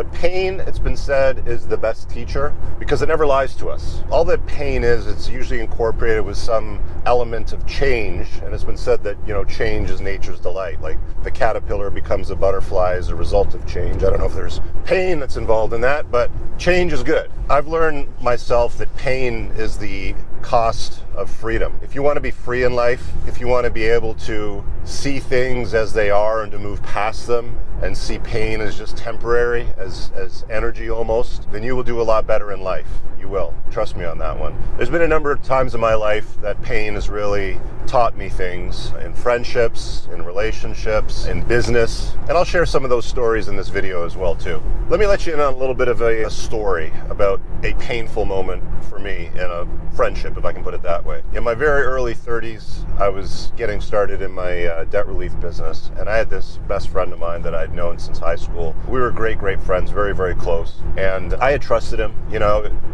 But pain, it's been said, is the best teacher because it never lies to us. All that pain is, it's usually incorporated with some element of change. And it's been said that, change is nature's delight. Like the caterpillar becomes a butterfly as a result of change. I don't know if there's pain that's involved in that, but change is good. I've learned myself that pain is the cost of freedom. If you want to be free in life, if you want to be able to see things as they are and to move past them and see pain as just temporary, as energy almost, then you will do a lot better in life. You will. Trust me on that one. There's been a number of times in my life that pain has really taught me things in friendships, in relationships, in business, and I'll share some of those stories in this video as well too. Let me let you in on a little bit of a story about a painful moment for me in a friendship, if I can put it that way. In my very early 30s, I was getting started in my debt relief business, and I had this best friend of mine that I'd known since high school. We were great friends, very, very close, and I had trusted him.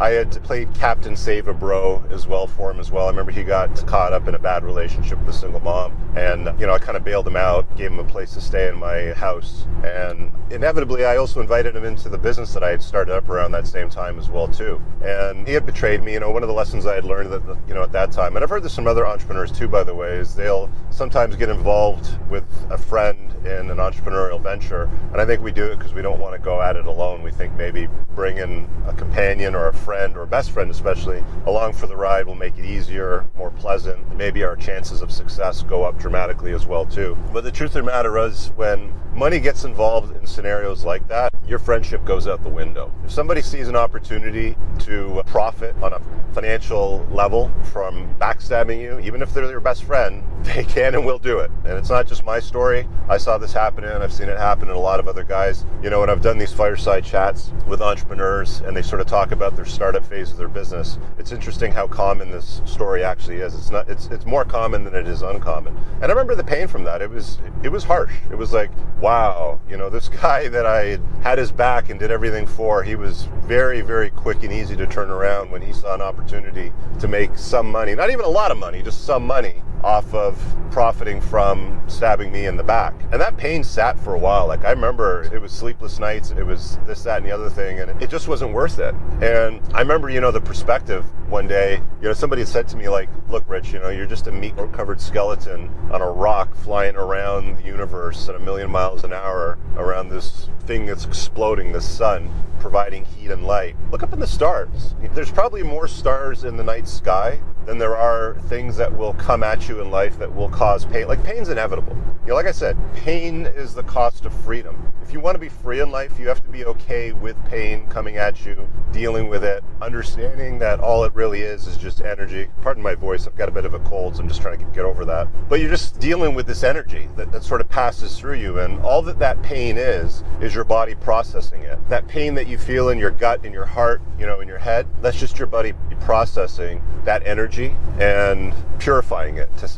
I had played Captain Save a Bro as well for him as well. I remember he got caught up in a bad relationship with a single mom, and I kind of bailed him out, gave him a place to stay in my house, and inevitably I also invited him into the business that I had started up around that same time as well too. And he had betrayed me. One of the lessons I had learned at that time, and I've heard this from other entrepreneurs too, by the way, is they'll sometimes get involved with a friend in an entrepreneurial venture, and I think we do it because we don't want to go at it alone. We think maybe bringing a companion or a friend or a best friend especially along for the ride will make it easier, more pleasant. Maybe our chances of success go up dramatically as well too. But the truth of the matter is, when money gets involved in scenarios like that, your friendship goes out the window. If somebody sees an opportunity to profit on a financial level from backstabbing you, even if they're your best friend, they can and will do it. And it's not just my story. I saw this happening, and I've seen it happen in a lot of other guys. When I've done these fireside chats with entrepreneurs and they sort of talk about their startup phase of their business, it's interesting how common this story actually is. It's more common than it is uncommon. And I remember the pain from that. It was harsh. It was like, wow, this guy that I had his back and did everything for, he was very, very quick and easy to turn around when he saw an opportunity to make some money, not even a lot of money, just some money off of profiting from stabbing me in the back. And that pain sat for a while. Like, I remember it was sleepless nights, it was this, that, and the other thing, and it just wasn't worth it. And I remember, the perspective one day, somebody said to me, like, look, Rich, you're just a meat-covered skeleton on a rock flying around the universe at 1,000,000 miles an hour around this thing that's exploding, the sun, providing heat and light. Look up in the stars. There's probably more stars in the night sky than there are things that will come at you in life that will cause pain. Like, pain's inevitable. Like I said, pain is the cost of freedom. If you want to be free in life, you have to be okay with pain coming at you, dealing with it, understanding that all it really is just energy. Pardon my voice, I've got a bit of a cold, so I'm just trying to get over that. But you're just dealing with this energy that sort of passes through you, and all that pain is your body processing it. That pain that you feel in your gut, in your heart, in your head, that's just your body processing that energy and purifying it to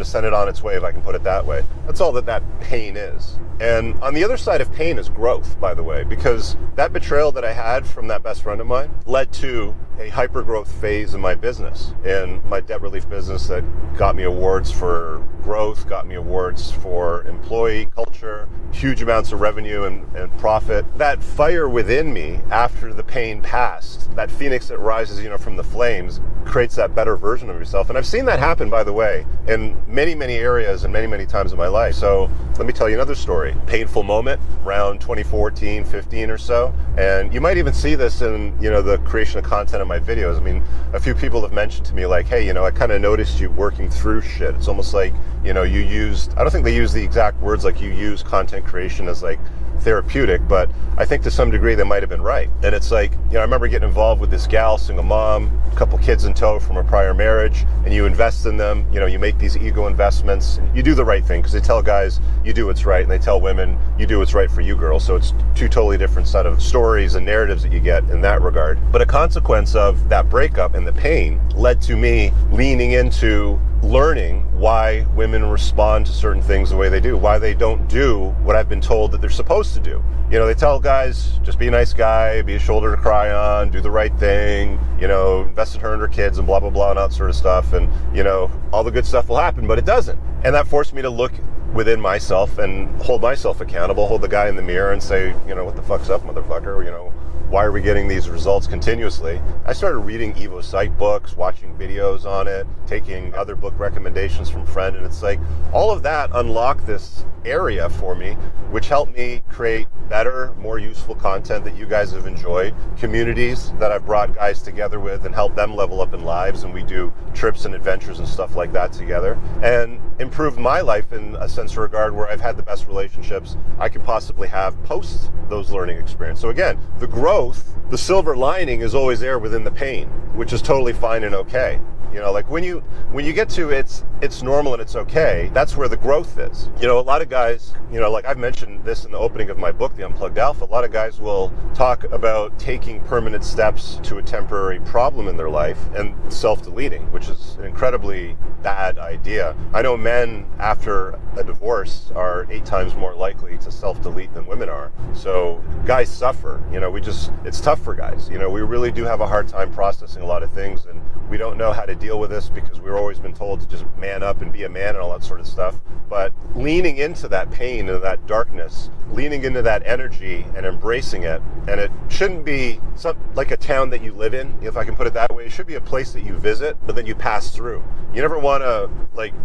send it on its way, if I can put it that way. That's all that pain is. And on the other side of pain is growth, by the way, because that betrayal that I had from that best friend of mine led to a hyper-growth phase in my business, in my debt relief business, that got me awards for growth, got me awards for employee culture, huge amounts of revenue and profit. That fire within me, after the pain passed, that phoenix that rises, from the flames, creates that better version of yourself. And I've seen that happen, by the way, in many, many areas and many, many times in my life. So let me tell you another story. Painful moment around 2014, 15 or so. And you might even see this in, the creation of content in my videos. I mean, a few people have mentioned to me, like, hey, I kind of noticed you working through shit. It's almost like, you used, I don't think they use the exact words like you use content creation as like therapeutic, but I think to some degree they might have been right. And it's like, I remember getting involved with this gal, single mom, a couple kids in tow from a prior marriage, and you invest in them, you make these ego investments, you do the right thing, because they tell guys you do what's right, and they tell women you do what's right for you, girls. So it's two totally different set of stories and narratives that you get in that regard. But a consequence of that breakup and the pain led to me leaning into learning why women respond to certain things the way they do, why they don't do what I've been told that they're supposed to do. They tell guys, just be a nice guy, be a shoulder to cry on, do the right thing, invest in her and her kids and blah, blah, blah, and that sort of stuff. And, all the good stuff will happen, but it doesn't. And that forced me to look within myself and hold myself accountable, hold the guy in the mirror and say, what the fuck's up, motherfucker? Why are we getting these results continuously? I started reading Evo Sight books, watching videos on it, taking other book recommendations from friends, and it's like all of that unlocked this area for me, which helped me create better, more useful content that you guys have enjoyed, communities that I've brought guys together with and helped them level up in lives, and we do trips and adventures and stuff like that together, and improved my life in a sense of regard where I've had the best relationships I could possibly have post those learning experiences. So again, the growth, the silver lining is always there within the pain, which is totally fine and okay. Like when you get to it's normal and it's okay, that's where the growth is. A lot of guys, like I've mentioned this in the opening of my book, The Unplugged Alpha, a lot of guys will talk about taking permanent steps to a temporary problem in their life and self-deleting, which is an incredibly bad idea. I know men after a divorce are 8 times more likely to self-delete than women are. So guys suffer. It's tough for guys. We really do have a hard time processing a lot of things, and we don't know how to deal with this because we've always been told to just man up and be a man and all that sort of stuff. But leaning into that pain and that darkness, leaning into that energy and embracing it, and it shouldn't be like a town that you live in, if I can put it that way. It should be a place that you visit, but then you pass through. You never want to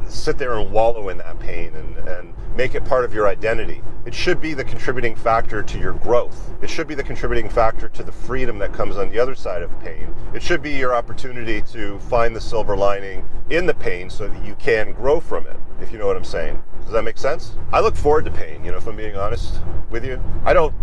sit there and wallow in that pain and make it part of your identity. It should be the contributing factor to your growth. It should be the contributing factor to the freedom that comes on the other side of pain. It should be your opportunity to find the silver lining in the pain so that you can grow from it, if you know what I'm saying. Does that make sense? I look forward to pain, if I'm being honest with you. I don't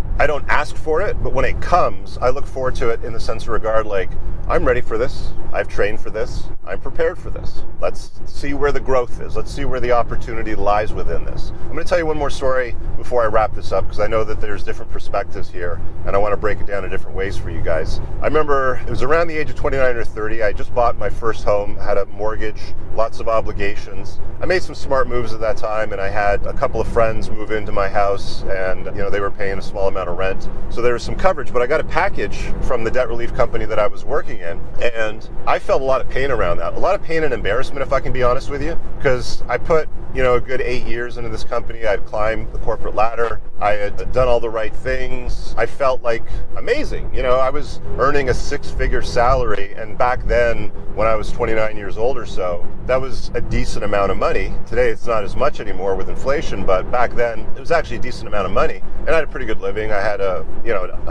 ask for it, but when it comes, I look forward to it in the sense of regard, like, I'm ready for this. I've trained for this. I'm prepared for this. Let's see where the growth is. Let's see where the opportunity lies within this. I'm going to tell you one more story before I wrap this up, because I know that there's different perspectives here, and I want to break it down in different ways for you guys. I remember it was around the age of 29 or 30. I just bought my first home, had a mortgage, lots of obligations. I made some smart moves at that time, and I had a couple of friends move into my house, and they were paying a small amount of rent. So there was some coverage, but I got a package from the debt relief company that I was working in, and I felt a lot of pain around that. A lot of pain and embarrassment, if I can be honest with you, because I put a good 8 years into this company. I'd climbed the corporate ladder. I had done all the right things. I felt like amazing. I was earning a 6-figure salary, and back then, when I was 29 years old or so, that was a decent amount of money. Today, it's not as much anymore with inflation, but back then, it was actually a decent amount of money, and I had a pretty good living. I had a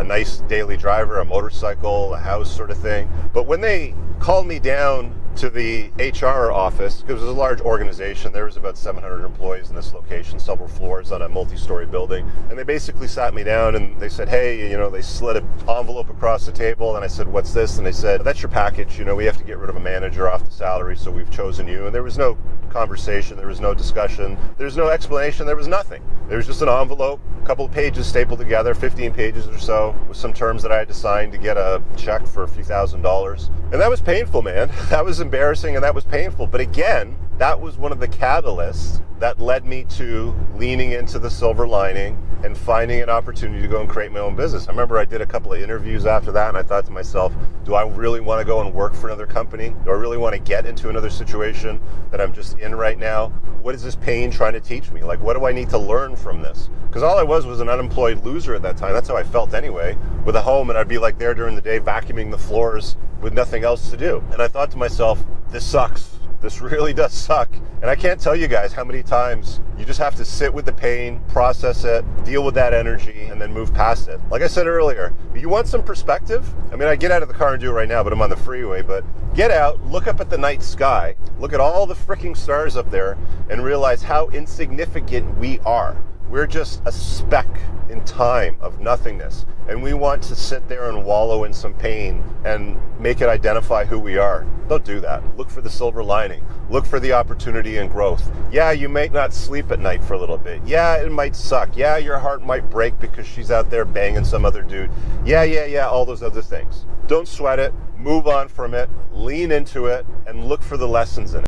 nice daily driver, a motorcycle, a house sort of thing. But when they called me down to the HR office, because it was a large organization. There was about 700 employees in this location, several floors on a multi-story building. And they basically sat me down and they said, hey, they slid an envelope across the table. And I said, what's this? And they said, that's your package. We have to get rid of a manager off the salary, so we've chosen you. And there was no conversation. There was no discussion. There was no explanation. There was nothing. There was just an envelope, a couple of pages stapled together, 15 pages or so, with some terms that I had to sign to get a check for a few $1,000s. And that was painful, man. That was embarrassing and that was painful. But again, that was one of the catalysts that led me to leaning into the silver lining and finding an opportunity to go and create my own business. I remember I did a couple of interviews after that, and I thought to myself, do I really want to go and work for another company? Do I really want to get into another situation that I'm just in right now? What is this pain trying to teach me? Like, what do I need to learn from this? Because all I was an unemployed loser at that time. That's how I felt anyway, with a home, and I'd be like there during the day vacuuming the floors with nothing else to do. And I thought to myself, this sucks. This really does suck. And I can't tell you guys how many times you just have to sit with the pain, process it, deal with that energy, and then move past it. Like I said earlier, you want some perspective? I mean, I get out of the car and do it right now, but I'm on the freeway. But get out, look up at the night sky, look at all the freaking stars up there, and realize how insignificant we are. We're just a speck in time of nothingness. And we want to sit there and wallow in some pain and make it identify who we are. Don't do that. Look for the silver lining. Look for the opportunity and growth. Yeah, you might not sleep at night for a little bit. Yeah, it might suck. Yeah, your heart might break because she's out there banging some other dude. Yeah, all those other things. Don't sweat it. Move on from it. Lean into it and look for the lessons in it.